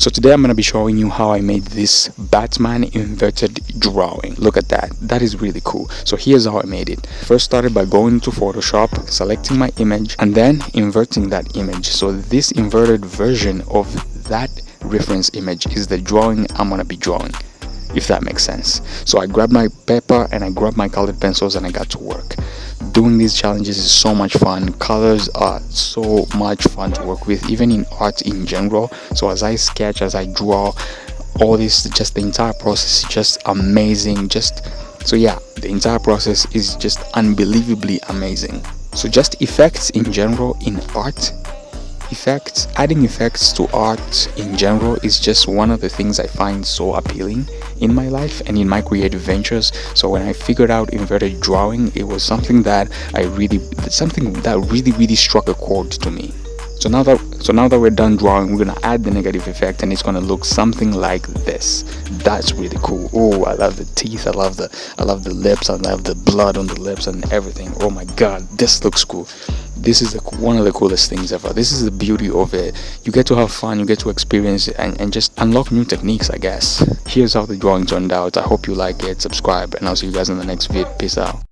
So today I'm going to be showing you how I made this Batman inverted drawing. Look at that. That is really cool. So here's how I made it. First started by going to Photoshop, selecting my image, and then inverting that image. So this inverted version of that reference image is the drawing I'm going to be drawing, if that makes sense. So I grabbed my paper and I grabbed my colored pencils and I got to work. Doing these challenges is so much fun. Colors are so much fun to work with, even in art in general. So as I sketch, as I draw, all this, just the entire process is just amazing. So yeah, the entire process is just unbelievably amazing. So just effects in general in art, adding effects to art in general is just one of the things I find so appealing in my life and in my creative ventures. So when I figured out inverted drawing, it was something that really struck a chord to me. So now that we're done drawing, we're gonna add the negative effect, and it's gonna look something like this. That's really cool. Oh, I love the teeth, I love the lips, I love the blood on the lips and everything. Oh my god, this looks cool. This is one of the coolest things ever. This is the beauty of it. You get to have fun, you get to experience it, and just unlock new techniques, I guess. Here's how the drawing turned out. I hope you like it. Subscribe, and I'll see you guys in the next vid. Peace out.